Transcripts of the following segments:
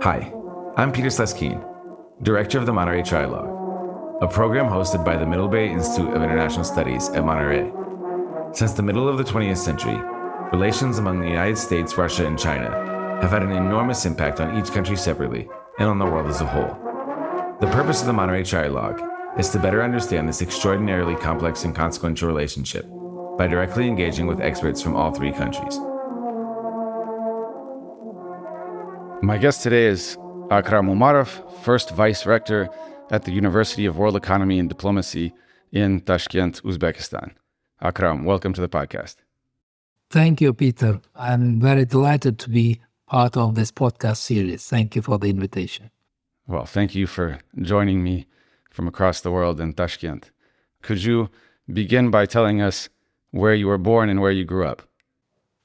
Hi, I'm Peter Sleskine, Director of the Monterey Trilogue, a program hosted by the Middle Bay Institute of International Studies at Monterey. Since the middle of the 20th century, relations among the United States, Russia, and China have had an enormous impact on each country separately and on the world as a whole. The purpose of the Monterey Trilogue is to better understand this extraordinarily complex and consequential relationship by directly engaging with experts from all three countries. My guest today is Akram Umarov, first Vice Rector at the University of World Economy and Diplomacy in Tashkent, Uzbekistan. Akram, welcome to the podcast. Thank you, Peter. I'm very delighted to be part of this podcast series. Thank you for the invitation. Well, thank you for joining me from across the world in Tashkent. Could you begin by telling us where you were born and where you grew up?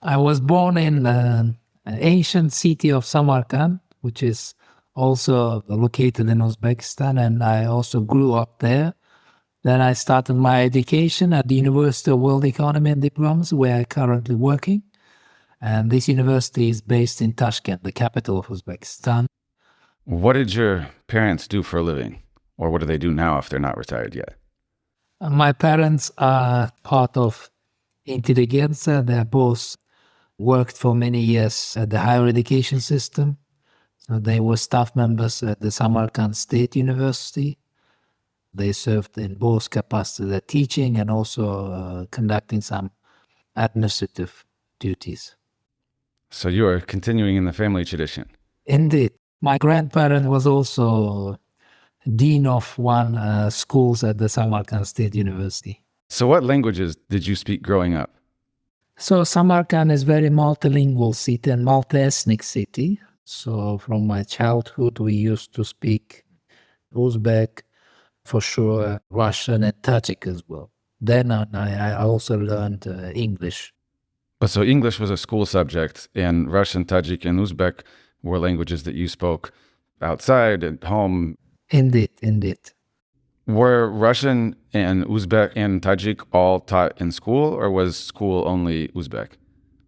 I was born in an ancient city of Samarkand, which is also located in Uzbekistan, and I also grew up there. Then I started my education at the University of World Economy and Diplomacy, where I'm currently working. And this university is based in Tashkent, the capital of Uzbekistan. What did your parents do for a living? Or what do they do now if they're not retired yet? My parents are part of intelligentsia. They both worked for many years at the higher education system. So they were staff members at the Samarkand State University. They served in both capacities, teaching and also conducting some administrative duties. So you are continuing in the family tradition. Indeed. My grandparent was also dean of one schools at the Samarkand State University. So what languages did you speak growing up? So Samarkand is very multilingual city and multi-ethnic city. So from my childhood, we used to speak Uzbek, for sure, Russian and Tajik as well. Then I also learned English. So English was a school subject, and Russian, Tajik, and Uzbek were languages that you spoke outside, at home. Indeed. Were Russian and Uzbek and Tajik all taught in school, or was school only Uzbek?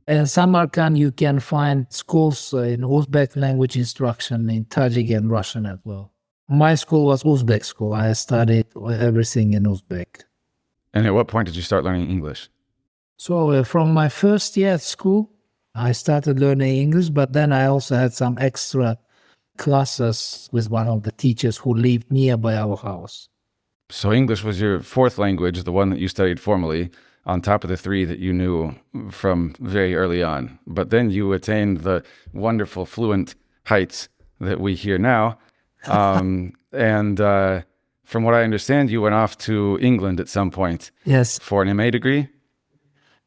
In Samarkand, you can find schools in Uzbek language instruction, in Tajik and Russian as well. My school was Uzbek school. I studied everything in Uzbek. And at what point did you start learning English? So from my first year at school, I started learning English, but then I also had some extra classes with one of the teachers who lived nearby our house. So English was your fourth language, the one that you studied formally, on top of the three that you knew from very early on. But then you attained the wonderful fluent heights that we hear now. And from what I understand, you went off to England at some point. Yes. For an MA degree?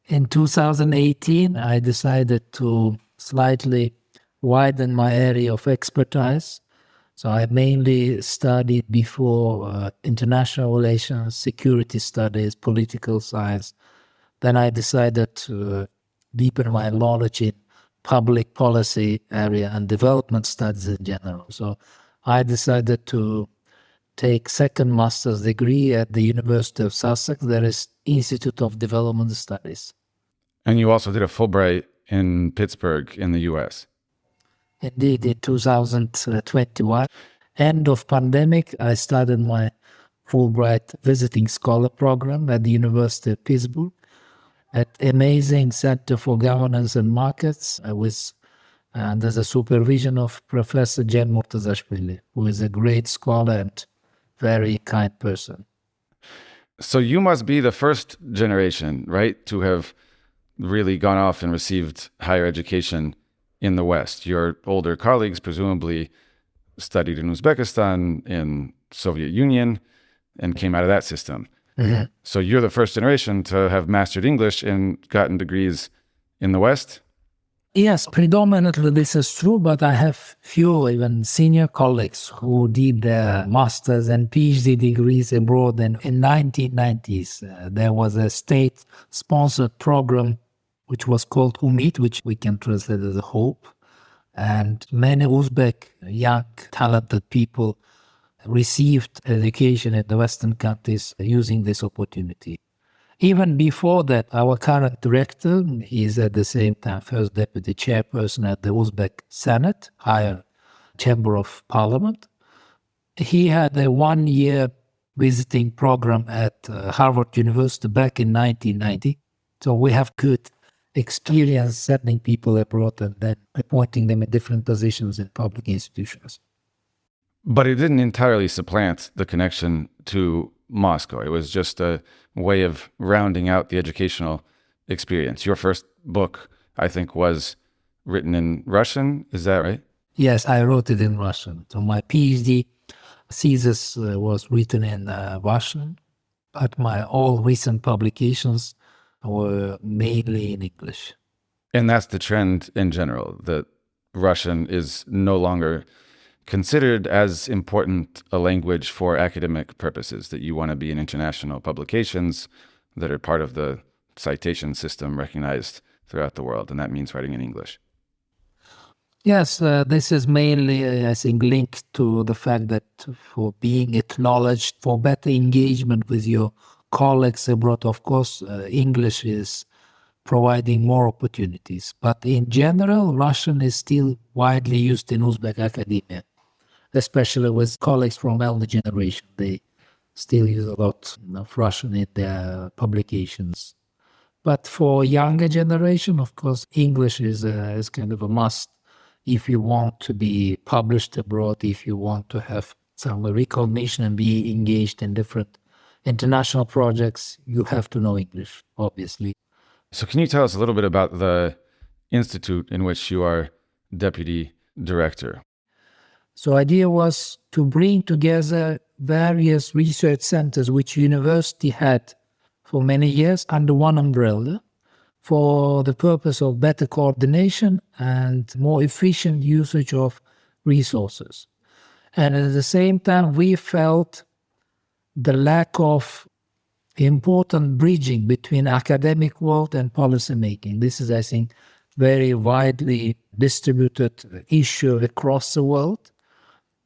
In 2018, I decided to slightly widen my area of expertise. So I mainly studied before international relations, security studies, political science. Then I decided to deepen my knowledge in public policy area and development studies in general. So I decided to take second master's degree at the University of Sussex. There is Institute of Development Studies. And you also did a Fulbright in Pittsburgh in the U.S. Indeed, in 2021, end of pandemic, I started my Fulbright visiting scholar program at the University of Pittsburgh at amazing Center for Governance and Markets under the supervision of Professor Jen Murtazashvili, who is a great scholar and very kind person. So you must be the first generation, right, to have really gone off and received higher education in the West. Your older colleagues presumably studied in Uzbekistan, in Soviet Union, and came out of that system. Mm-hmm. So you're the first generation to have mastered English and gotten degrees in the West? Yes, predominantly this is true, but I have few even senior colleagues who did their master's and PhD degrees abroad in 1990s. There was a state-sponsored program which was called UMID, which we can translate as a hope. And many Uzbek young, talented people received education in the Western countries using this opportunity. Even before that, our current director, he is at the same time first deputy chairperson at the Uzbek Senate, higher Chamber of Parliament. He had a 1-year visiting program at Harvard University back in 1990. So we have good experience sending people abroad and then appointing them in different positions in public institutions. But it didn't entirely supplant the connection to Moscow. It was just a way of rounding out the educational experience. Your first book, I think, was written in Russian. Is that right? Yes, I wrote it in Russian. So my PhD thesis was written in Russian, but my all recent publications were mainly in English. And that's the trend in general, that Russian is no longer considered as important a language for academic purposes, that you want to be in international publications that are part of the citation system recognized throughout the world, and that means writing in English. Yes, this is mainly, I think, linked to the fact that for being acknowledged, for better engagement with your colleagues abroad, of course, English is providing more opportunities. But in general, Russian is still widely used in Uzbek academia, especially with colleagues from elder generation. They still use a lot of Russian in their publications. But for younger generation, of course, English is kind of a must. If you want to be published abroad, if you want to have some recognition and be engaged in different international projects, you have to know English, obviously. So can you tell us a little bit about the institute in which you are deputy director? So idea was to bring together various research centers which university had for many years under one umbrella, for the purpose of better coordination and more efficient usage of resources. And at the same time, we felt the lack of important bridging between academic world and policy making. This is, I think, very widely distributed issue across the world.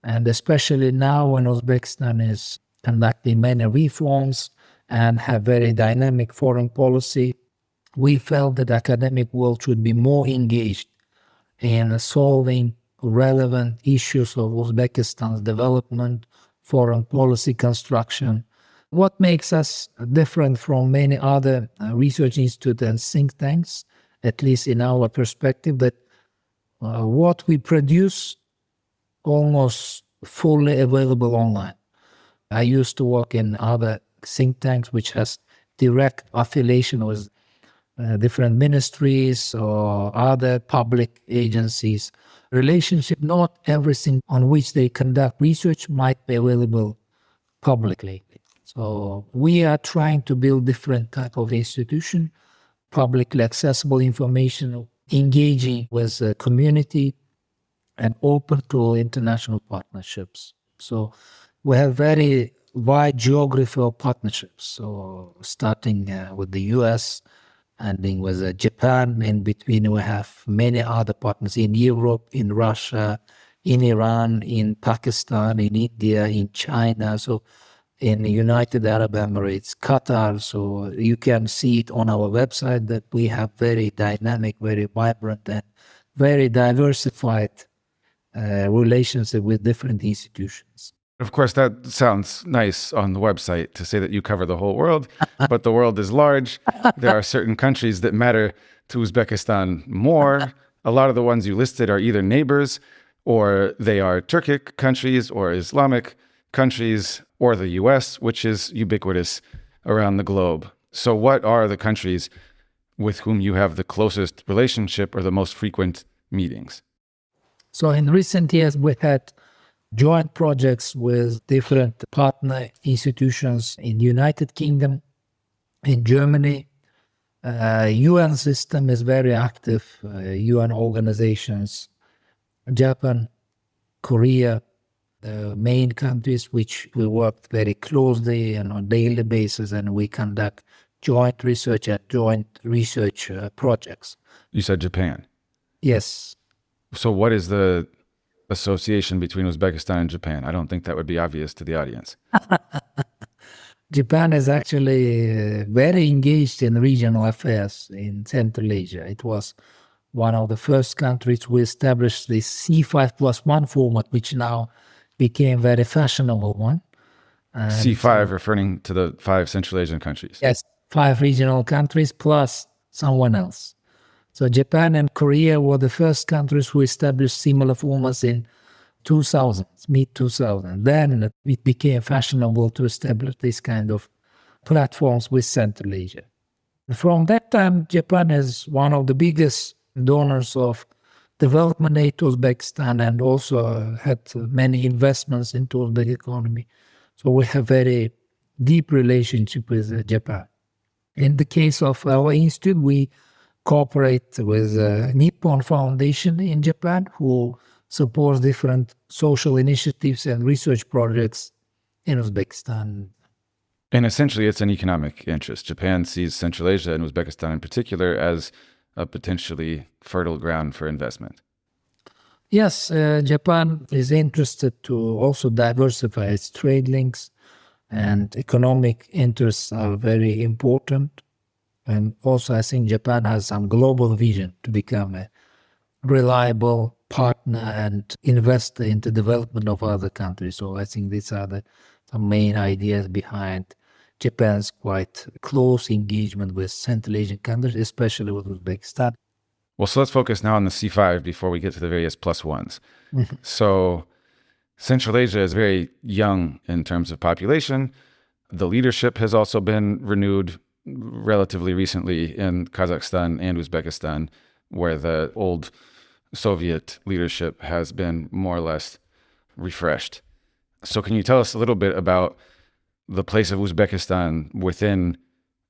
And especially now when Uzbekistan is conducting many reforms and have very dynamic foreign policy, we felt that the academic world should be more engaged in solving relevant issues of Uzbekistan's development, foreign policy construction. What makes us different from many other research institutes and think tanks, at least in our perspective, that what we produce almost fully available online. I used to work in other think tanks which has direct affiliation with different ministries or other public agencies. Relationship, not everything on which they conduct research might be available publicly. So we are trying to build different type of institution, publicly accessible information, engaging with the community and open to international partnerships. So we have very wide geography of partnerships. So starting with the US, ending with Japan. In between, we have many other partners in Europe, in Russia, in Iran, in Pakistan, in India, in China. So in the United Arab Emirates, Qatar. So you can see it on our website that we have very dynamic, very vibrant, and very diversified relationship with different institutions. Of course, that sounds nice on the website to say that you cover the whole world, but the world is large. There are certain countries that matter to Uzbekistan more. A lot of the ones you listed are either neighbors, or they are Turkic countries, or Islamic countries, or the US, which is ubiquitous around the globe. So what are the countries with whom you have the closest relationship or the most frequent meetings? So in recent years, we had joint projects with different partner institutions in the United Kingdom, in Germany. UN system is very active, UN organizations, Japan, Korea, the main countries which we work very closely and on a daily basis, and we conduct joint research and joint research projects. You said Japan. Yes. So what is the association between Uzbekistan and Japan? I don't think that would be obvious to the audience. Japan is actually very engaged in regional affairs in Central Asia. It was one of the first countries to establish the C5+1 format, which now became very fashionable one. And C5 referring to the 5 Central Asian countries. yes, 5 regional countries plus someone else. So Japan and Korea were the first countries who established similar formats in 2000, mid-2000. Then it became fashionable to establish this kind of platforms with Central Asia. From that time, Japan is one of the biggest donors of development aid to Uzbekistan and also had many investments into Uzbek economy. So we have very deep relationship with Japan. In the case of our institute, we cooperate with Nippon Foundation in Japan, who supports different social initiatives and research projects in Uzbekistan. And essentially, it's an economic interest. Japan sees Central Asia and Uzbekistan in particular as a potentially fertile ground for investment. Yes, Japan is interested to also diversify its trade links, and economic interests are very important. And also, I think Japan has some global vision to become a reliable partner and investor in the development of other countries. So I think these are the main ideas behind Japan's quite close engagement with Central Asian countries, especially with Uzbekistan. Well, so let's focus now on the C5 before we get to the various plus ones. So Central Asia is very young in terms of population. The leadership has also been renewed relatively recently in Kazakhstan and Uzbekistan, where the old Soviet leadership has been more or less refreshed. So can you tell us a little bit about the place of Uzbekistan within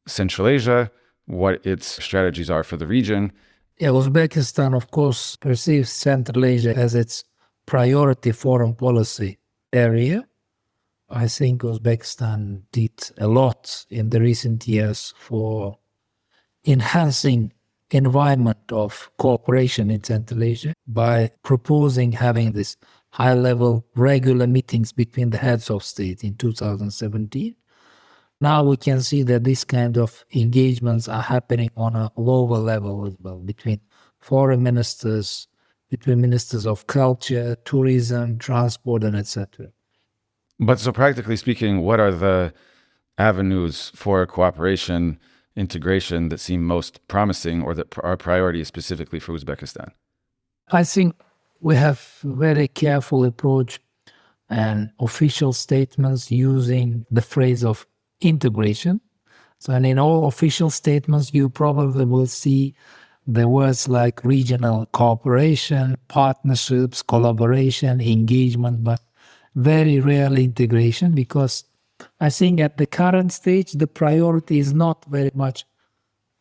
Central Asia, what its strategies are for the region? Yeah, Uzbekistan, of course, perceives Central Asia as its priority foreign policy area. I think Uzbekistan did a lot in the recent years for enhancing environment of cooperation in Central Asia by proposing having this high-level regular meetings between the heads of state in 2017. Now we can see that these kind of engagements are happening on a lower level as well, between foreign ministers, between ministers of culture, tourism, transport, and etc. But so practically speaking, what are the avenues for cooperation, integration that seem most promising or that are priorities specifically for Uzbekistan? I think we have very careful approach and official statements using the phrase of integration. So, and in all official statements, you probably will see the words like regional cooperation, partnerships, collaboration, engagement, but very rarely integration, because I think at the current stage, the priority is not very much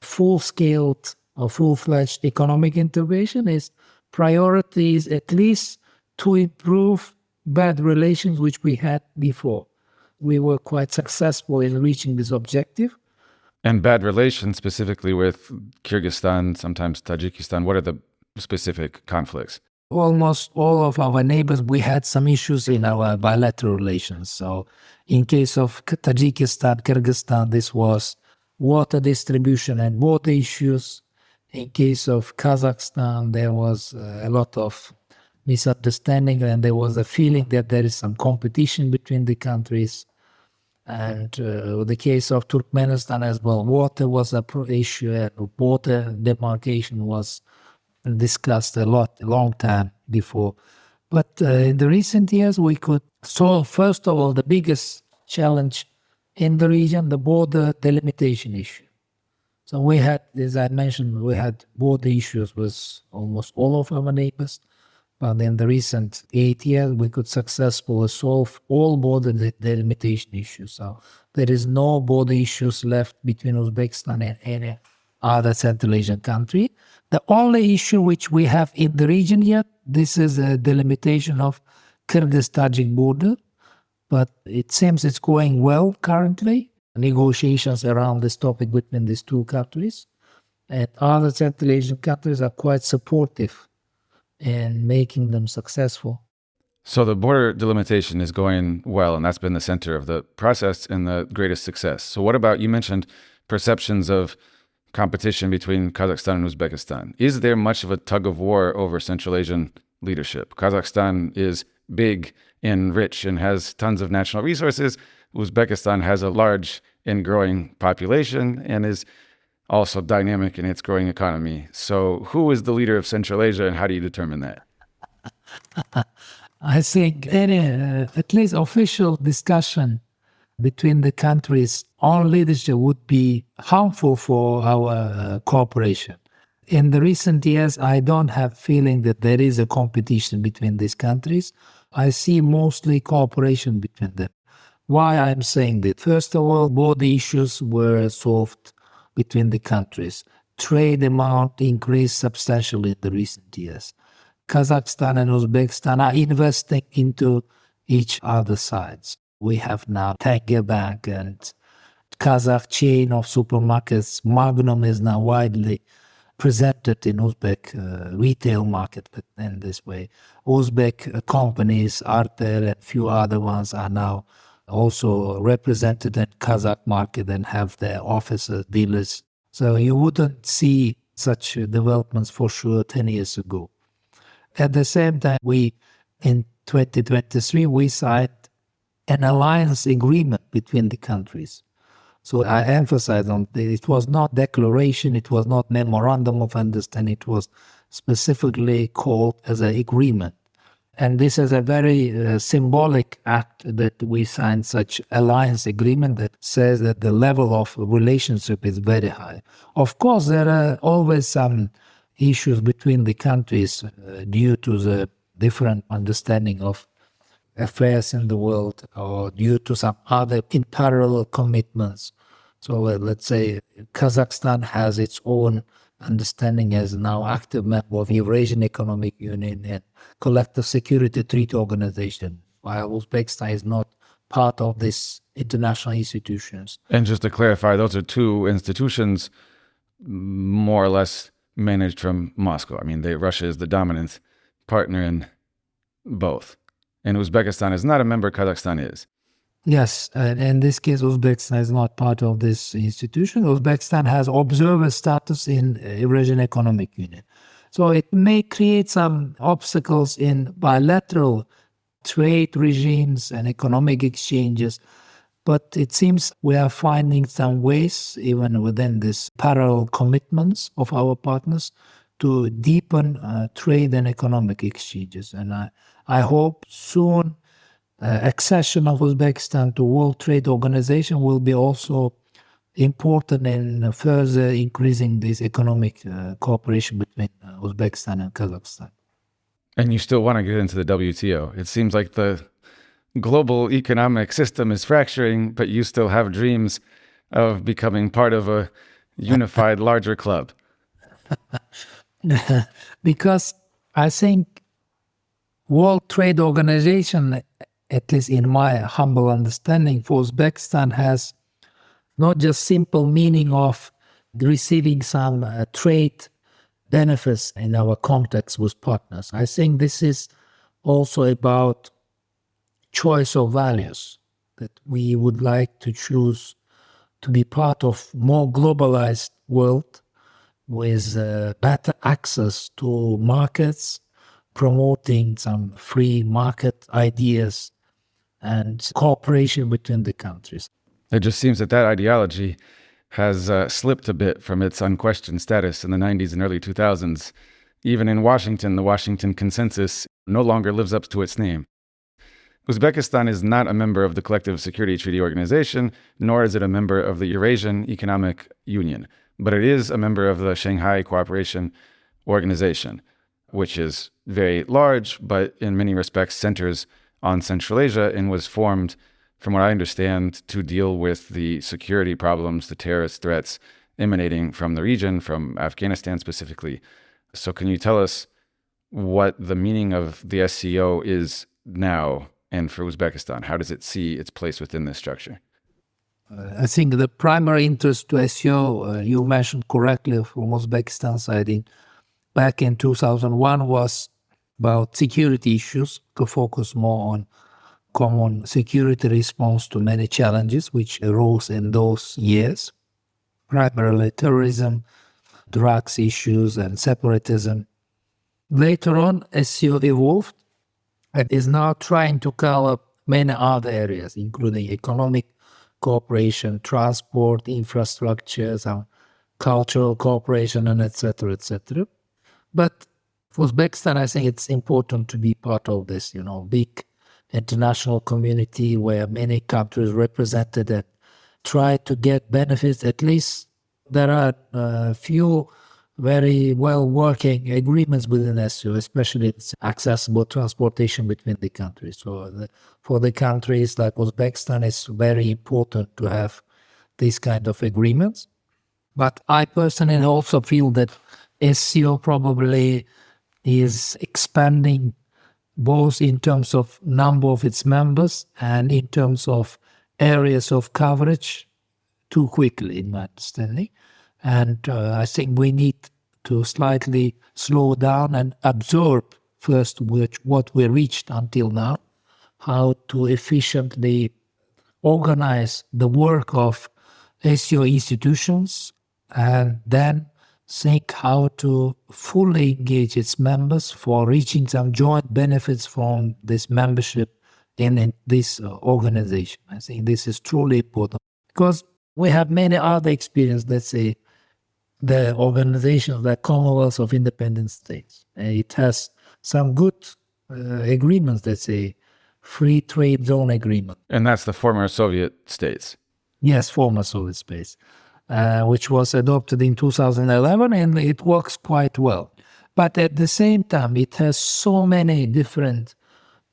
full-scale or full-fledged economic integration. Its priority is at least to improve bad relations which we had before. We were quite successful in reaching this objective. And bad relations specifically with Kyrgyzstan, sometimes Tajikistan, what are the specific conflicts? Almost all of our neighbors, we had some issues in our bilateral relations. So in case of Tajikistan, Kyrgyzstan, this was water distribution and water issues. In case of Kazakhstan, there was a lot of misunderstanding and there was a feeling that there is some competition between the countries. And the case of Turkmenistan as well, water was an issue and water demarcation was discussed a long time before. But in the recent years, we could solve, first of all, the biggest challenge in the region, the border delimitation issue. So we had, as I mentioned, we had border issues with almost all of our neighbors. But in the recent 8 years, we could successfully solve all border delimitation issues. So there is no border issues left between Uzbekistan and any other Central Asian country. The only issue which we have in the region yet, this is a delimitation of Kyrgyz-Tajik border. But it seems it's going well currently. Negotiations around this topic between these two countries. And other Central Asian countries are quite supportive in making them successful. So the border delimitation is going well, and that's been the center of the process and the greatest success. So what about, you mentioned perceptions of competition between Kazakhstan and Uzbekistan. Is there much of a tug of war over Central Asian leadership? Kazakhstan is big and rich and has tons of natural resources. Uzbekistan has a large and growing population and is also dynamic in its growing economy. So who is the leader of Central Asia, and how do you determine that? I think any, at least official discussion between the countries on leadership would be harmful for our cooperation. In the recent years, I don't have feeling that there is a competition between these countries. I see mostly cooperation between them. Why I'm saying that? First of all, both issues were solved between the countries. Trade amount increased substantially in the recent years. Kazakhstan and Uzbekistan are investing into each other's sides. We have now Tenge Bank and Kazakh chain of supermarkets. Magnum is now widely presented in Uzbek retail market in this way. Uzbek companies, Artel and few other ones are now also represented in Kazakh market and have their offices, dealers. So you wouldn't see such developments for sure 10 years ago. At the same time, in 2023, we signed an alliance agreement between the countries. So I emphasize on it was not declaration, it was not memorandum of understanding, it was specifically called as an agreement. And this is a very symbolic act that we signed such alliance agreement that says that the level of relationship is very high. Of course, there are always some issues between the countries due to the different understanding of affairs in the world or due to some other in parallel commitments. So let's say Kazakhstan has its own understanding as now active member of Eurasian Economic Union and Collective Security Treaty Organization, while Uzbekistan is not part of these international institutions. And just to clarify, those are two institutions more or less managed from Moscow. I mean, Russia is the dominant partner in both. And Uzbekistan is not a member, Kazakhstan is. Yes, and in this case, Uzbekistan is not part of this institution. Uzbekistan has observer status in Eurasian Economic Union. So it may create some obstacles in bilateral trade regimes and economic exchanges, but it seems we are finding some ways, even within these parallel commitments of our partners, to deepen trade and economic exchanges. And I hope soon accession of Uzbekistan to World Trade Organization will be also important in further increasing this economic cooperation between Uzbekistan and Kazakhstan. And you still want to get into the WTO. It seems like the global economic system is fracturing, but you still have dreams of becoming part of a unified, larger club. Because I think World Trade Organization, at least in my humble understanding, for Uzbekistan has not just simple meaning of receiving some trade benefits in our contacts with partners. I think this is also about choice of values, that we would like to choose to be part of more globalized world with better access to markets, promoting some free market ideas and cooperation between the countries. It just seems that ideology has slipped a bit from its unquestioned status in the 90s and early 2000s. Even in Washington, the Washington Consensus no longer lives up to its name. Uzbekistan is not a member of the Collective Security Treaty Organization, nor is it a member of the Eurasian Economic Union, but it is a member of the Shanghai Cooperation Organization, which is very large, but in many respects centers on Central Asia and was formed, from what I understand, to deal with the security problems, the terrorist threats emanating from the region, from Afghanistan specifically. So can you tell us what the meaning of the SCO is now, and for Uzbekistan? How does it see its place within this structure? I think the primary interest to SCO, you mentioned correctly from Uzbekistan side, back in 2001 was about security issues, to focus more on common security response to many challenges which arose in those years. primarily terrorism, drugs issues, and separatism. Later on, SCO evolved and is now trying to cover many other areas, including economic cooperation, transport, infrastructure, some cultural cooperation, and etc., etc. But for Uzbekistan, I think it's important to be part of this, big international community where many countries represented and try to get benefits. At least there are a few very well working agreements within SU, especially it's accessible transportation between the countries. So for the countries like Uzbekistan, it's very important to have these kind of agreements. But I personally also feel that SCO probably is expanding both in terms of number of its members and in terms of areas of coverage too quickly, in my understanding. And I think we need to slightly slow down and absorb first what we reached until now, how to efficiently organize the work of SCO institutions, and then think how to fully engage its members for reaching some joint benefits from this membership in this organization. I think this is truly important because we have many other experiences, let's say, the organization of the Commonwealth of Independent States. It has some good agreements, let's say, free trade zone agreement. And that's the former Soviet states. Yes, former Soviet states, which was adopted in 2011, and it works quite well. But at the same time, it has so many different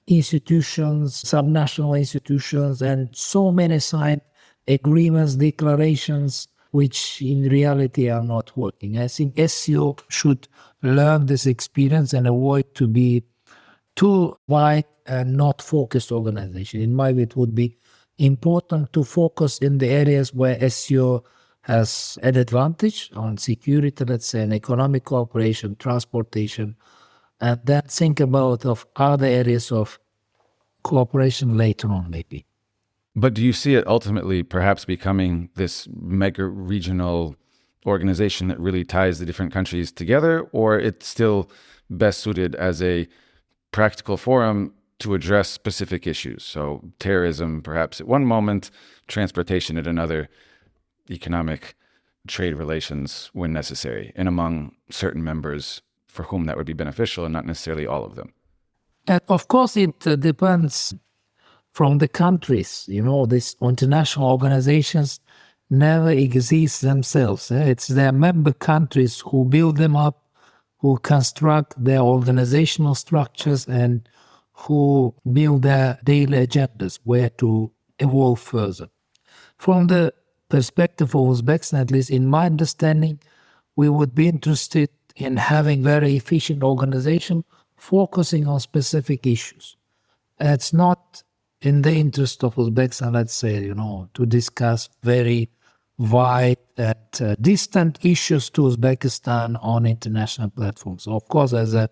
institutions, subnational institutions, and so many signed agreements, declarations, which in reality are not working. I think SCO should learn this experience and avoid to be too wide and not focused organization. In my view, it would be important to focus in the areas where SCO has an advantage on security, let's say, and economic cooperation, transportation, and then think about of other areas of cooperation later on, maybe. But do you see it ultimately perhaps becoming this mega regional organization that really ties the different countries together, or it's still best suited as a practical forum to address specific issues? So terrorism perhaps at one moment, transportation at another, economic trade relations when necessary, and among certain members for whom that would be beneficial and not necessarily all of them. And of course, it depends from the countries. These international organizations never exist themselves. It's their member countries who build them up, who construct their organizational structures, and who build their daily agendas, where to evolve further. From the perspective of Uzbekistan, at least in my understanding, we would be interested in having very efficient organization focusing on specific issues. It's not in the interest of Uzbekistan, let's say, to discuss very wide and distant issues to Uzbekistan on international platforms. Of course, as a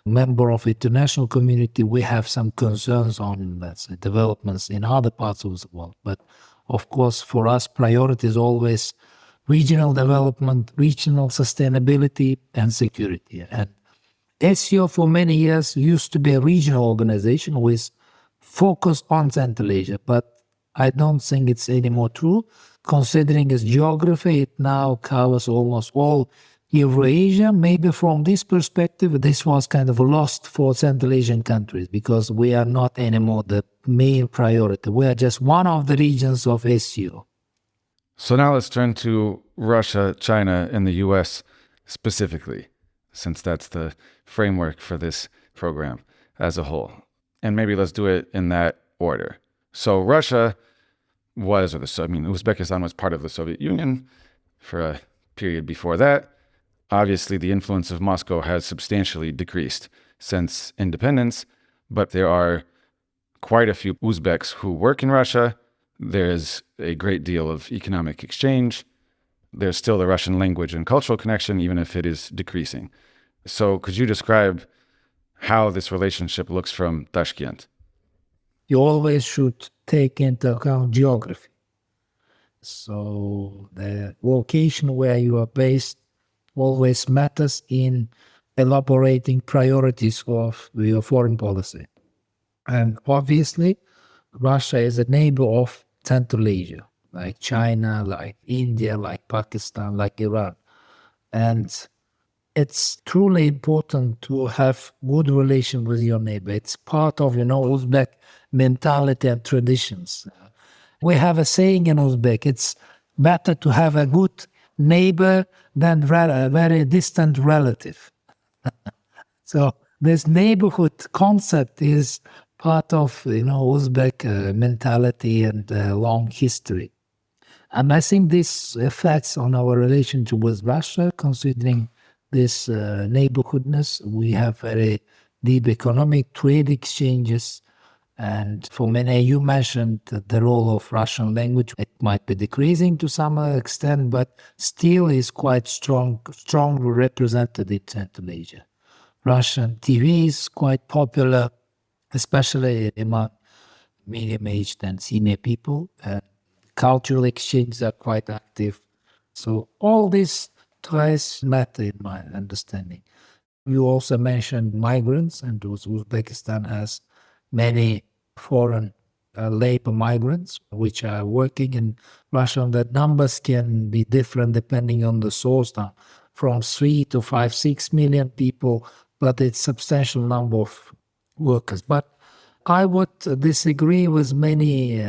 member of the international community, we have some concerns on, let's say, developments in other parts of the world. But of course, for us, priority is always regional development, regional sustainability, and security. And SCO for many years used to be a regional organization with focus on Central Asia, but I don't think it's anymore true. Considering its geography, it now covers almost all Eurasia. Maybe from this perspective, this was kind of lost for Central Asian countries because we are not anymore the main priority. We are just one of the regions of SCO. So now let's turn to Russia, China, and the US specifically, since that's the framework for this program as a whole. And maybe let's do it in that order. So Russia Uzbekistan was part of the Soviet Union for a period before that. Obviously, the influence of Moscow has substantially decreased since independence, but there are quite a few Uzbeks who work in Russia. There's a great deal of economic exchange. There's still the Russian language and cultural connection, even if it is decreasing. So could you describe how this relationship looks from Tashkent? You always should take into account geography. So the location where you are based always matters in elaborating priorities of your foreign policy. And obviously, Russia is a neighbor of Central Asia, like China, like India, like Pakistan, like Iran. And it's truly important to have good relation with your neighbor. It's part of, Uzbek mentality and traditions. We have a saying in Uzbek, it's better to have a good neighbor than a very distant relative. So this neighborhood concept is part of, Uzbek mentality and long history. And I think this affects on our relationship with Russia, considering this neighborhoodness. We have very deep economic trade exchanges. And for many, you mentioned the role of Russian language. It might be decreasing to some extent, but still is quite strongly represented in Central Asia. Russian TV is quite popular, especially among medium-aged and senior people. Cultural exchanges are quite active. So all these ties matter in my understanding. You also mentioned migrants, and Uzbekistan has many foreign labor migrants which are working in Russia. The numbers can be different depending on the source, now, from 3 to 5, 6 million people, but it's substantial number of workers. But I would disagree with many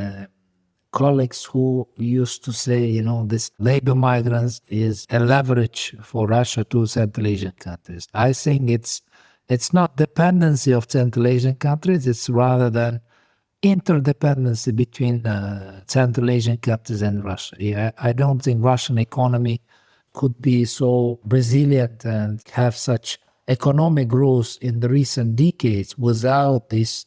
colleagues who used to say, this labor migrants is a leverage for Russia to Central Asian countries. I think it's not dependency of Central Asian countries, it's rather than interdependency between Central Asian countries and Russia. Yeah, I don't think Russian economy could be so resilient and have such economic growth in the recent decades without this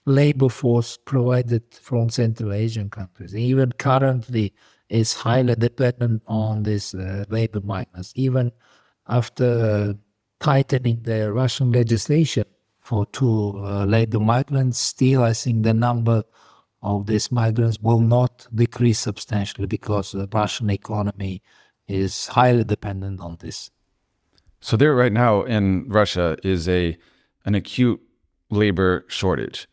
labor force provided from Central Asian countries. Even currently is highly dependent on these labor migrants. Even after tightening the Russian legislation for two labor migrants, still I think the number of these migrants will not decrease substantially because the Russian economy is highly dependent on this. So there right now in Russia is an acute labor shortage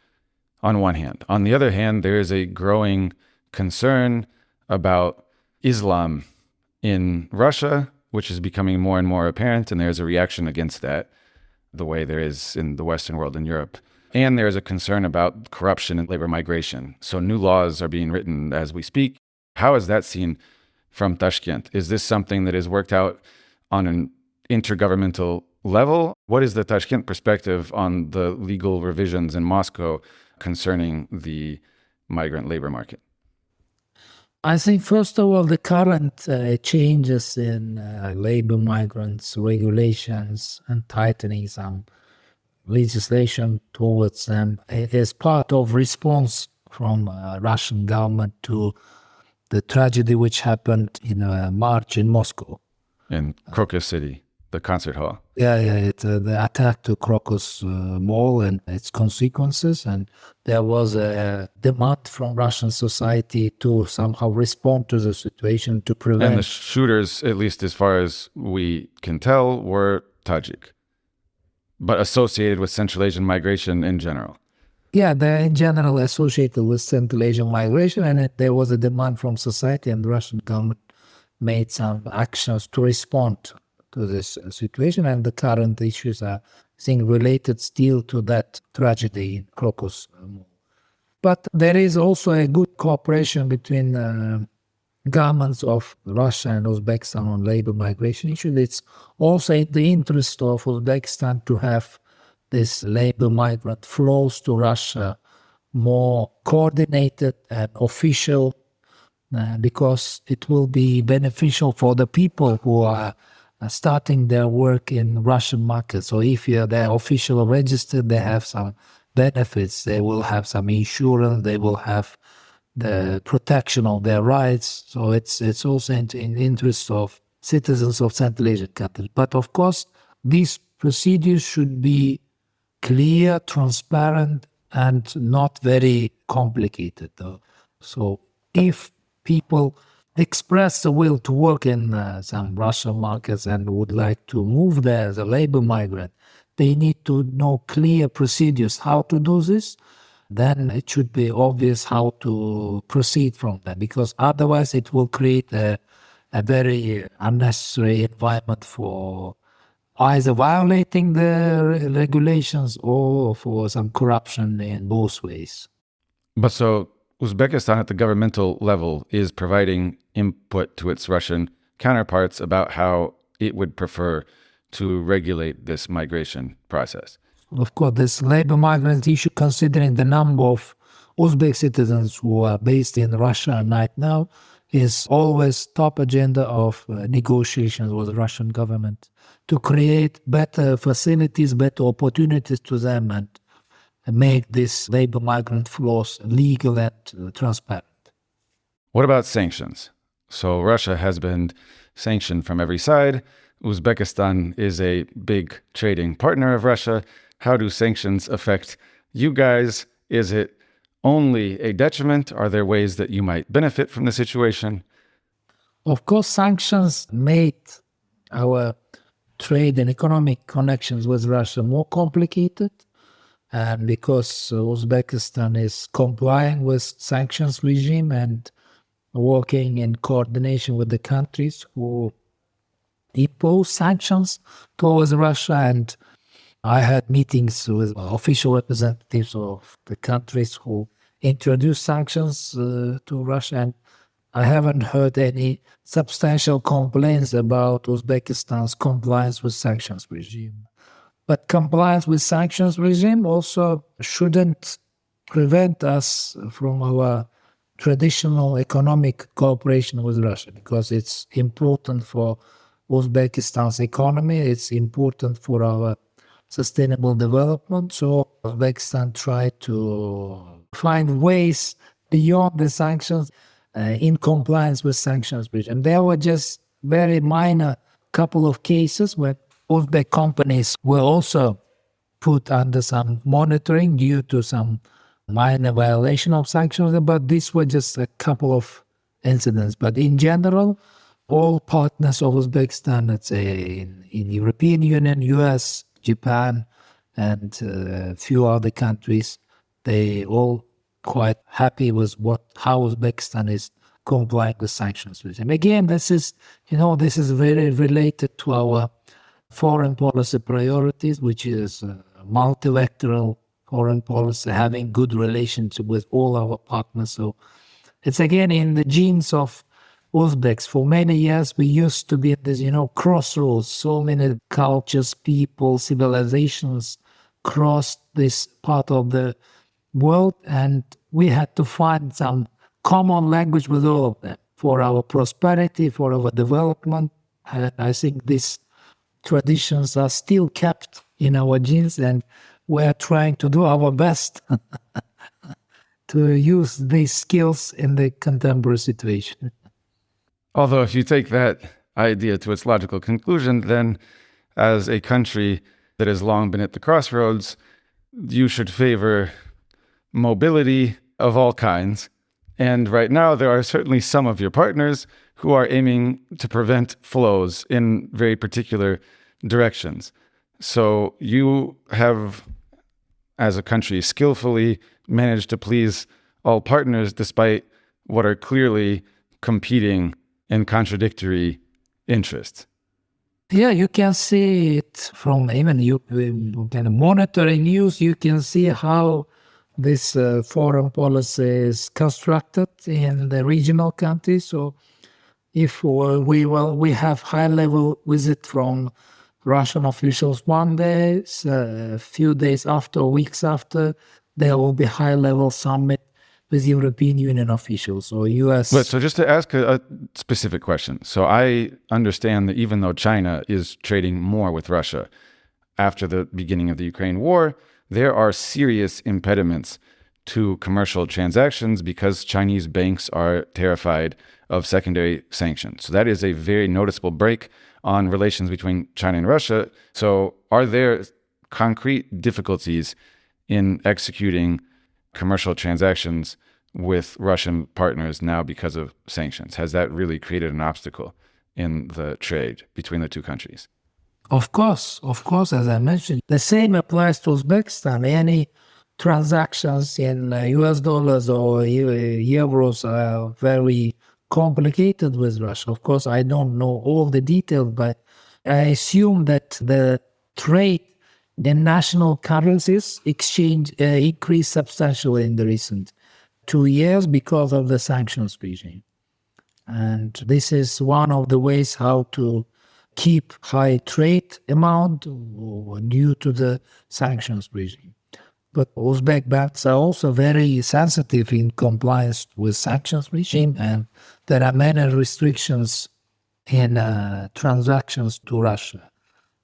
on one hand. On the other hand, there is a growing concern about Islam in Russia, which is becoming more and more apparent, and there's a reaction against that, the way there is in the Western world and Europe. And there's a concern about corruption and labor migration. So new laws are being written as we speak. How is that seen from Tashkent? Is this something that is worked out on an intergovernmental level? What is the Tashkent perspective on the legal revisions in Moscow concerning the migrant labor market? I think, first of all, the current changes in labor migrants regulations and tightening some legislation towards them is part of response from Russian government to the tragedy which happened in March in Moscow. In Crocus City, the concert hall. Yeah, the attack to Crocus Mall and its consequences. And there was a demand from Russian society to somehow respond to the situation to prevent. And the shooters, at least as far as we can tell, were Tajik, but associated with Central Asian migration in general. Yeah, they're in general associated with Central Asian migration, and there was a demand from society, and the Russian government made some actions to respond to this situation. And the current issues are, I think, related still to that tragedy in Crocus. But there is also a good cooperation between governments of Russia and Uzbekistan on labor migration issues. It's also in the interest of Uzbekistan to have this labor migrant flows to Russia more coordinated and official, because it will be beneficial for the people who are starting their work in Russian market. So if they're officially registered, they have some benefits. They will have some insurance. They will have the protection of their rights. So it's also in the interest of citizens of Central Asian countries. But of course, these procedures should be clear, transparent, and not very complicated. So if people express the will to work in some Russian markets and would like to move there as a labor migrant, they need to know clear procedures how to do this. Then it should be obvious how to proceed from that, because otherwise it will create a very unnecessary environment for either violating the regulations or for some corruption in both ways. But so Uzbekistan at the governmental level is providing input to its Russian counterparts about how it would prefer to regulate this migration process. Of course, this labor migrant issue, considering the number of Uzbek citizens who are based in Russia right now, is always top agenda of negotiations with the Russian government to create better facilities, better opportunities to them, and make this labor migrant flows legal and transparent. What about sanctions? So Russia has been sanctioned from every side. Uzbekistan is a big trading partner of Russia. How do sanctions affect you guys? Is it only a detriment? Are there ways that you might benefit from the situation? Of course, sanctions made our trade and economic connections with Russia more complicated. And because Uzbekistan is complying with sanctions regime and working in coordination with the countries who impose sanctions towards Russia, and I had meetings with official representatives of the countries who introduced sanctions to Russia, and I haven't heard any substantial complaints about Uzbekistan's compliance with sanctions regime. But compliance with sanctions regime also shouldn't prevent us from our traditional economic cooperation with Russia, because it's important for Uzbekistan's economy, it's important for our sustainable development. So Uzbekistan tried to find ways beyond the sanctions in compliance with sanctions regime. There were just very minor couple of cases where Uzbek companies were also put under some monitoring due to some minor violation of sanctions, but these were just a couple of incidents. But in general, all partners of Uzbekistan, let's say in European Union, US, Japan, and a few other countries, they all quite happy with how Uzbekistan is complying with sanctions regime. Again, this is very related to our foreign policy priorities, which is multilateral foreign policy, having good relations with all our partners. So it's again in the genes of Uzbeks. For many years, we used to be at this, crossroads. So many cultures, people, civilizations crossed this part of the world, and we had to find some common language with all of them for our prosperity, for our development. And I think these traditions are still kept in our genes, and we're trying to do our best to use these skills in the contemporary situation. Although if you take that idea to its logical conclusion, then as a country that has long been at the crossroads, you should favor mobility of all kinds. And right now, there are certainly some of your partners who are aiming to prevent flows in very particular directions. So you have, as a country, skillfully managed to please all partners despite what are clearly competing and contradictory interests. Yeah, you can see it from even you kind of monitoring news. You can see how this foreign policy is constructed in the regional countries. So if we have high-level visit from Russian officials one day, a few days after, weeks after, there will be high-level summit with European Union officials or US. But so just to ask a specific question. So I understand that even though China is trading more with Russia after the beginning of the Ukraine war, there are serious impediments to commercial transactions because Chinese banks are terrified of secondary sanctions. So that is a very noticeable break on relations between China and Russia. So are there concrete difficulties in executing commercial transactions with Russian partners now because of sanctions? Has that really created an obstacle in the trade between the two countries? Of course, as I mentioned, the same applies to Uzbekistan. Any transactions in US dollars or euros are very complicated with Russia. Of course, I don't know all the details, but I assume that the trade, the national currencies exchange increased substantially in the recent 2 years because of the sanctions regime. And this is one of the ways how to keep high trade amount due to the sanctions regime. But Uzbek banks are also very sensitive in compliance with sanctions regime, and there are many restrictions in transactions to Russia.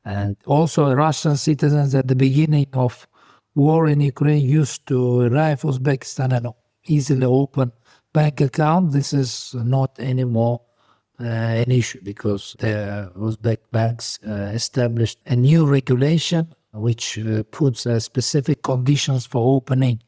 And also Russian citizens at the beginning of war in Ukraine used to arrive Uzbekistan and easily open bank account. This is not anymore an issue because the Uzbek banks established a new regulation which puts specific conditions for opening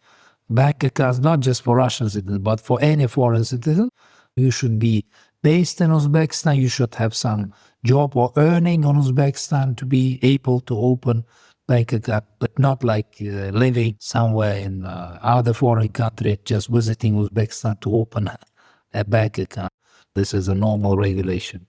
bank accounts, not just for Russian citizens, but for any foreign citizen. You should be based in Uzbekistan. You should have some job or earning on Uzbekistan to be able to open bank account, but not like living somewhere in other foreign country, just visiting Uzbekistan to open a bank account. This is a normal regulation.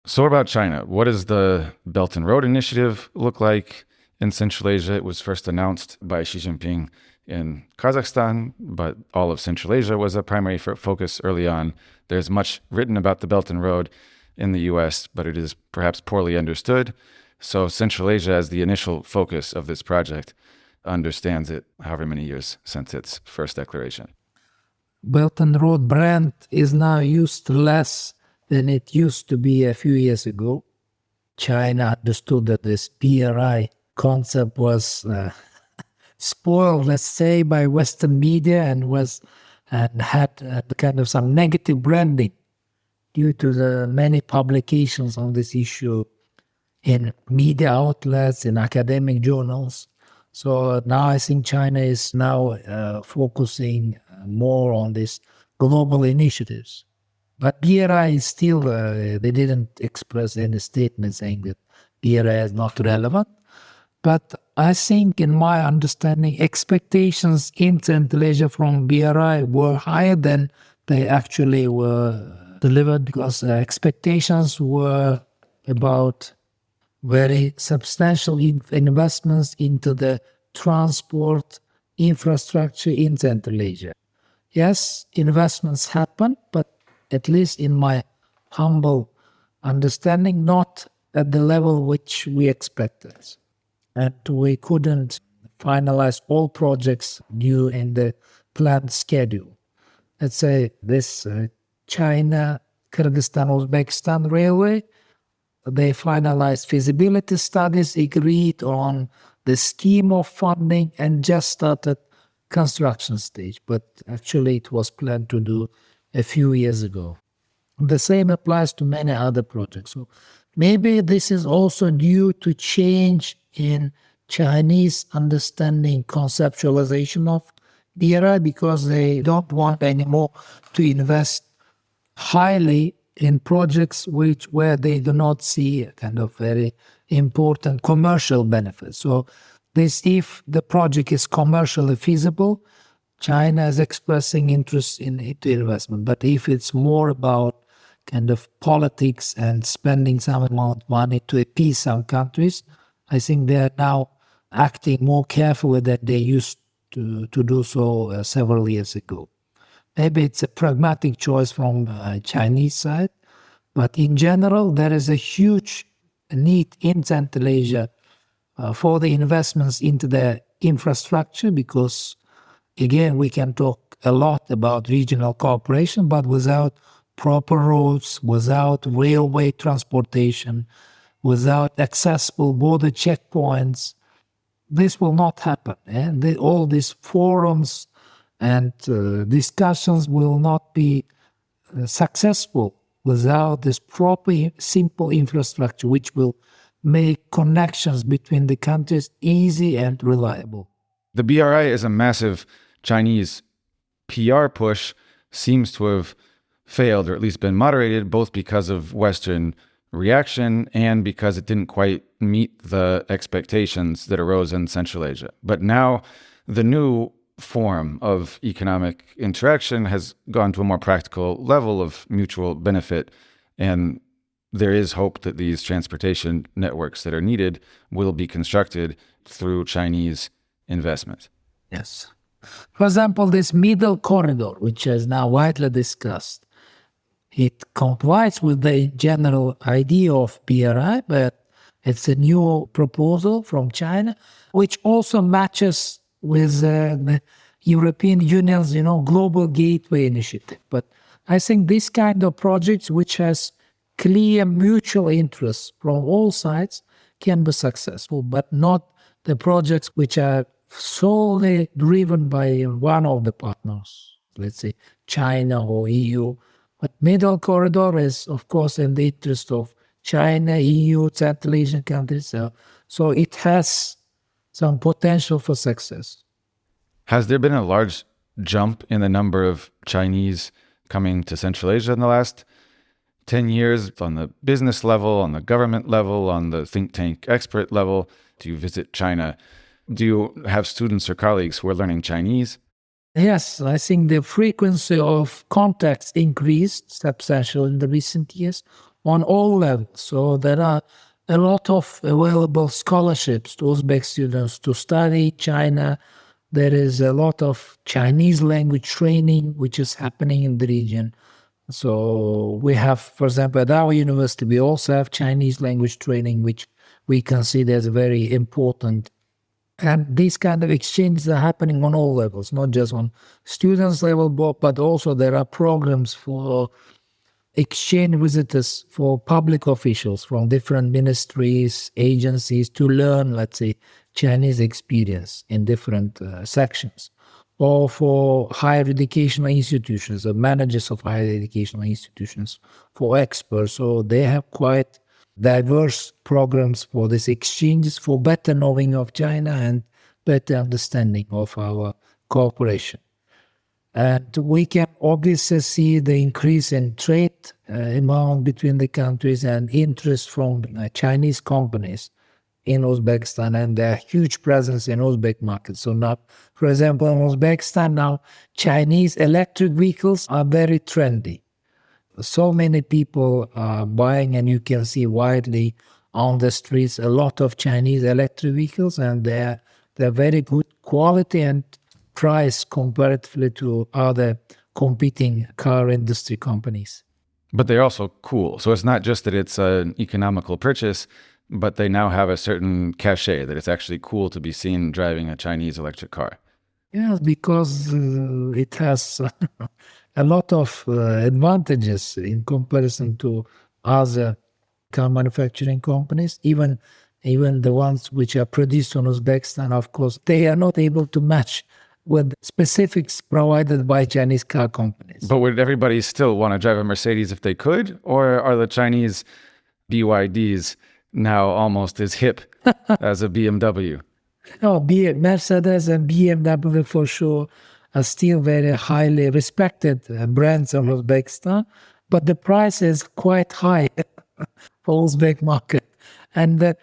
So what about China? What does the Belt and Road Initiative look like in Central Asia? It was first announced by Xi Jinping in Kazakhstan, but all of Central Asia was a primary focus early on. There's much written about the Belt and Road in the US, but it is perhaps poorly understood. So Central Asia, as the initial focus of this project, understands it however many years since its first declaration. Belt and Road brand is now used less than it used to be a few years ago. China understood that this BRI concept was spoiled, let's say, by Western media and had kind of some negative branding due to the many publications on this issue in media outlets, in academic journals. So now I think China is now focusing more on these global initiatives. But BRI is still, they didn't express any statement saying that BRI is not relevant. But I think, in my understanding, expectations in Central Asia from BRI were higher than they actually were delivered, because expectations were about very substantial investments into the transport infrastructure in Central Asia. Yes, investments happen, but at least in my humble understanding, not at the level which we expected. And we couldn't finalize all projects due in the planned schedule. Let's say this China, Kyrgyzstan, Uzbekistan railway, they finalized feasibility studies, agreed on the scheme of funding, and just started construction stage. But actually it was planned to do a few years ago. The same applies to many other projects. So maybe this is also due to change in Chinese understanding, conceptualization of BRI, because they don't want anymore to invest highly in projects where they do not see a kind of very important commercial benefits. So if the project is commercially feasible, China is expressing interest in investment. But if it's more about kind of politics and spending some amount of money to appease some countries, I think they are now acting more carefully than they used to do so several years ago. Maybe it's a pragmatic choice from Chinese side, but in general, there is a huge need in Central Asia for the investments into the infrastructure, because, again, we can talk a lot about regional cooperation, but without proper roads, without railway transportation, without accessible border checkpoints, this will not happen. And all these forums and discussions will not be successful without this proper, simple infrastructure, which will make connections between the countries easy and reliable. The BRI is a massive Chinese PR push seems to have failed, or at least been moderated, both because of Western reaction and because it didn't quite meet the expectations that arose in Central Asia. But now the new form of economic interaction has gone to a more practical level of mutual benefit, and there is hope that these transportation networks that are needed will be constructed through Chinese investment. Yes. For example, this middle corridor, which is now widely discussed, it complies with the general idea of BRI, but it's a new proposal from China, which also matches with the European Union's, Global Gateway Initiative. But I think this kind of projects, which has clear mutual interests from all sides, can be successful, but not the projects which are solely driven by one of the partners, let's say China or EU. But middle corridor is, of course, in the interest of China, EU, Central Asian countries. So it has some potential for success. Has there been a large jump in the number of Chinese coming to Central Asia in the last 10 years on the business level, on the government level, on the think tank expert level? Do you visit China? Do you have students or colleagues who are learning Chinese? Yes, I think the frequency of contacts increased substantially in the recent years on all levels. So there are a lot of available scholarships to Uzbek students to study China. There is a lot of Chinese language training which is happening in the region. So we have, for example, at our university, we also have Chinese language training, which we consider as very important. And these kind of exchanges are happening on all levels, not just on students level, but also there are programs for exchange visitors for public officials from different ministries, agencies to learn, let's say, Chinese experience in different sections. Or for higher educational institutions, or managers of higher educational institutions, for experts. So they have quite diverse programs for these exchanges for better knowing of China and better understanding of our cooperation. And we can obviously see the increase in trade amount between the countries and interest from Chinese companies in Uzbekistan and their huge presence in Uzbek markets. So now, for example, in Uzbekistan now, Chinese electric vehicles are very trendy. So many people are buying, and you can see widely on the streets a lot of Chinese electric vehicles, and they're very good quality and price comparatively to other competing car industry companies. But they're also cool. So it's not just that it's an economical purchase, but they now have a certain cachet that it's actually cool to be seen driving a Chinese electric car. Yes, because it has a lot of advantages in comparison to other car manufacturing companies, even the ones which are produced in Uzbekistan. Of course, they are not able to match with specifics provided by Chinese car companies. But would everybody still want to drive a Mercedes if they could? Or are the Chinese BYDs now almost as hip as a BMW? No, Mercedes and BMW for sure are still very highly respected brands of Uzbekistan, but the price is quite high for Uzbek market. And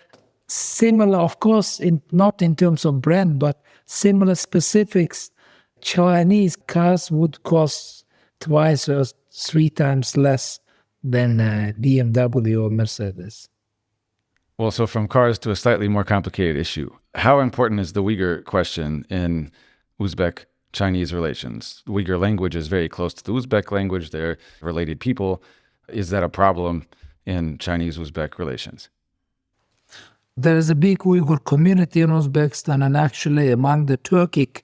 similar, of course, not in terms of brand, but similar specifics, Chinese cars would cost twice or three times less than BMW or Mercedes. Well, so from cars to a slightly more complicated issue. How important is the Uyghur question in Uzbek-Chinese relations? The Uyghur language is very close to the Uzbek language. They're related people. Is that a problem in Chinese-Uzbek relations? There is a big Uyghur community in Uzbekistan, and actually among the Turkic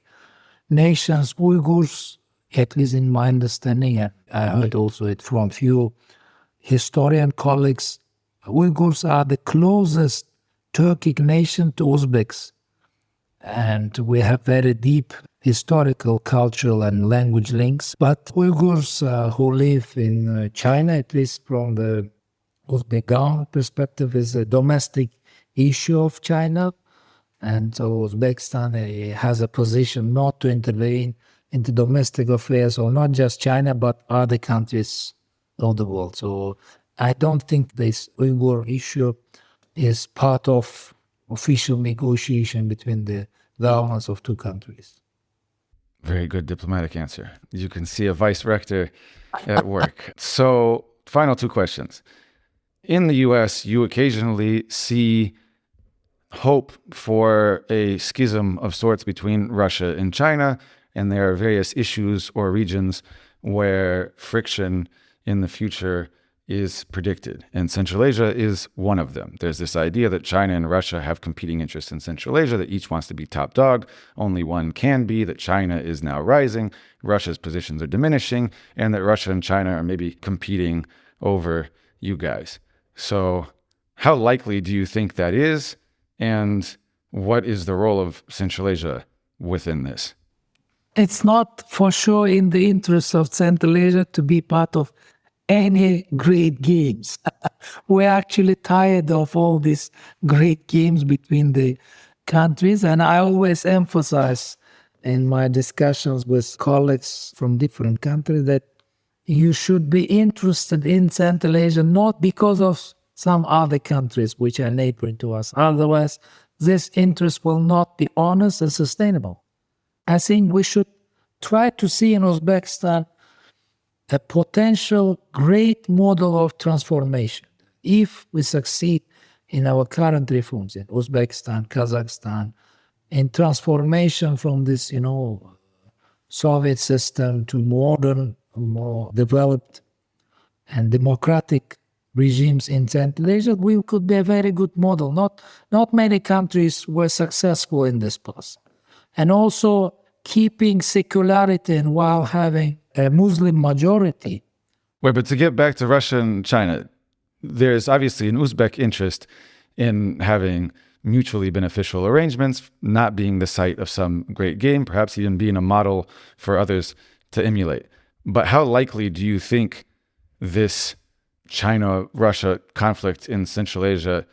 nations, Uyghurs, at least in my understanding, and I heard also it from few historian colleagues, Uyghurs are the closest Turkic nation to Uzbeks. And we have very deep historical, cultural, and language links. But Uyghurs who live in China, at least from the Uzbek government perspective, is a domestic issue of China. And so Uzbekistan has a position not to intervene into domestic affairs of not just China, but other countries of the world. So I don't think this Uyghur issue is part of official negotiation between the governments of two countries. Very good diplomatic answer. You can see a vice rector at work. So, final two questions. In the US, you occasionally see hope for a schism of sorts between Russia and China, and there are various issues or regions where friction in the future is predicted. And Central Asia is one of them. There's this idea that China and Russia have competing interests in Central Asia, that each wants to be top dog. Only one can be, that China is now rising, Russia's positions are diminishing, and that Russia and China are maybe competing over you guys. So how likely do you think that is? And what is the role of Central Asia within this? It's not for sure in the interest of Central Asia to be part of any great games. We're actually tired of all these great games between the countries. And I always emphasize in my discussions with colleagues from different countries that you should be interested in Central Asia, not because of some other countries which are neighboring to us. Otherwise, this interest will not be honest and sustainable. I think we should try to see in Uzbekistan a potential great model of transformation. If we succeed in our current reforms in Uzbekistan, Kazakhstan, in transformation from this, Soviet system to modern, more developed and democratic regimes in Central Asia, we could be a very good model. Not many countries were successful in this process. And also keeping secularity and while having a Muslim majority. Wait, but to get back to Russia and China, there's obviously an Uzbek interest in having mutually beneficial arrangements, not being the site of some great game, perhaps even being a model for others to emulate. But how likely do you think this China-Russia conflict in Central Asia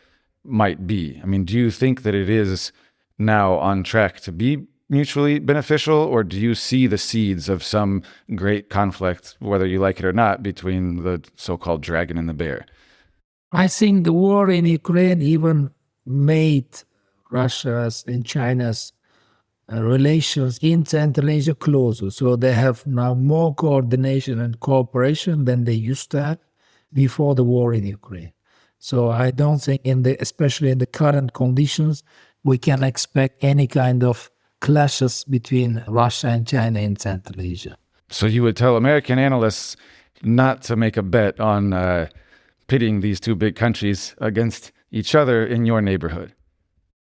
might be? I mean, do you think that it is now on track to be mutually beneficial, or do you see the seeds of some great conflict, whether you like it or not, between the so-called dragon and the bear? I think the war in Ukraine even made Russia's and China's relations in Central Asia closer. So they have now more coordination and cooperation than they used to have before the war in Ukraine. So I don't think, especially in the current conditions, we can expect any kind of clashes between Russia and China in Central Asia. So you would tell American analysts not to make a bet on pitting these two big countries against each other in your neighborhood?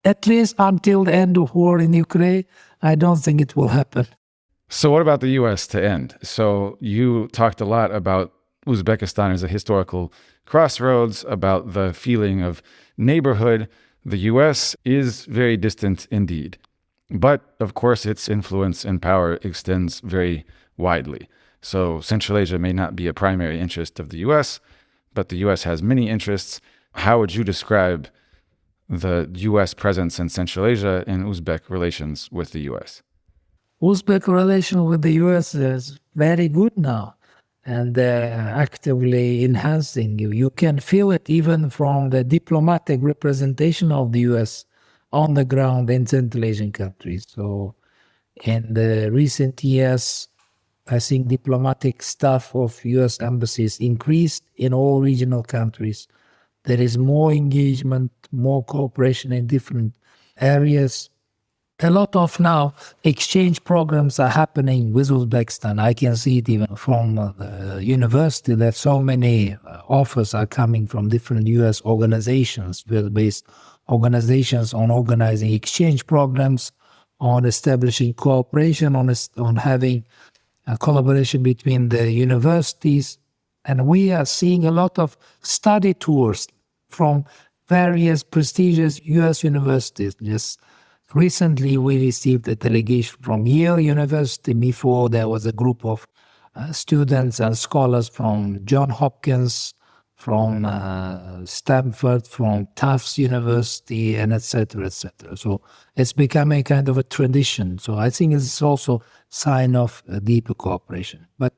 At least until the end of war in Ukraine, I don't think it will happen. So what about the U.S. to end? So you talked a lot about Uzbekistan as a historical crossroads, about the feeling of neighborhood. The U.S. is very distant indeed. But, of course, its influence and power extends very widely. So Central Asia may not be a primary interest of the U.S., but the U.S. has many interests. How would you describe the U.S. presence in Central Asia and Uzbek relations with the U.S.? Uzbek relation with the U.S. is very good now, and they're actively enhancing. You can feel it even from the diplomatic representation of the U.S. on the ground in Central Asian countries. So in the recent years, I think diplomatic staff of U.S. embassies increased in all regional countries. There is more engagement, more cooperation in different areas. A lot of now exchange programs are happening with Uzbekistan. I can see it even from the university that so many offers are coming from different U.S. organizations, based organizations on organizing exchange programs, on establishing cooperation, on having a collaboration between the universities. And we are seeing a lot of study tours from various prestigious U.S. universities. Just recently, we received a delegation from Yale University. Before, there was a group of students and scholars from Johns Hopkins, from Stanford, from Tufts University, and etc., etc. So it's becoming kind of a tradition. So I think it's also sign of deeper cooperation. But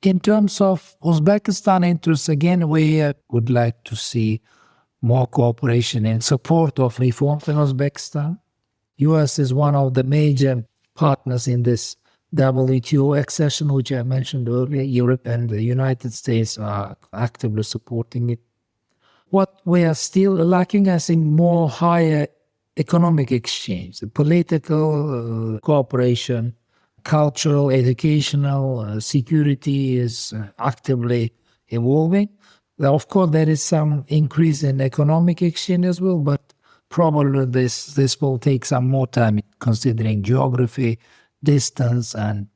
in terms of Uzbekistan interests, again, we would like to see more cooperation in support of reforms in Uzbekistan. U.S. is one of the major partners in this WTO accession, which I mentioned earlier. Europe and the United States are actively supporting it. What we are still lacking, I think, more higher economic exchange, political cooperation, cultural, educational, security is actively evolving. Of course, there is some increase in economic exchange as well, but probably this will take some more time considering geography, distance, and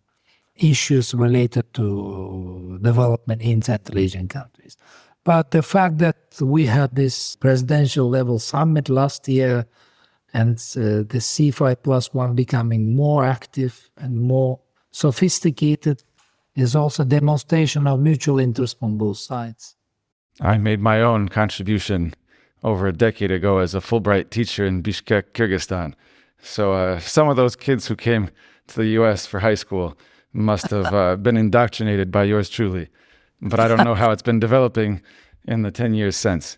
issues related to development in Central Asian countries. But the fact that we had this presidential level summit last year and the C5+1 becoming more active and more sophisticated is also a demonstration of mutual interest on both sides. I made my own contribution over a decade ago as a Fulbright teacher in Bishkek, Kyrgyzstan. So some of those kids who came to the U.S. for high school must have been indoctrinated by yours truly. But I don't know how it's been developing in the 10 years since.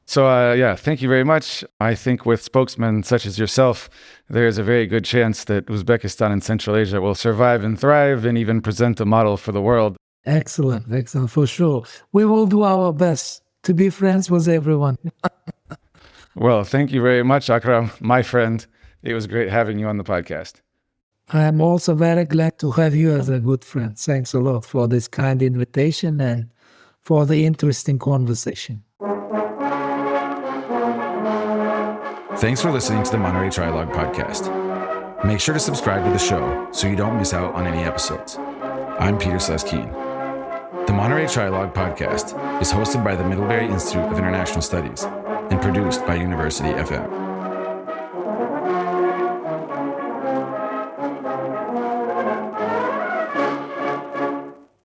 So, yeah, thank you very much. I think with spokesmen such as yourself, there is a very good chance that Uzbekistan and Central Asia will survive and thrive and even present a model for the world. Excellent, for sure. We will do our best to be friends with everyone. Well, thank you very much, Akram, my friend. It was great having you on the podcast. I am also very glad to have you as a good friend. Thanks a lot for this kind invitation and for the interesting conversation. Thanks for listening to the Monterey Trilogue podcast. Make sure to subscribe to the show so you don't miss out on any episodes. I'm Peter Sleskeen. The Monterey Trilogue podcast is hosted by the Middlebury Institute of International Studies and produced by University FM.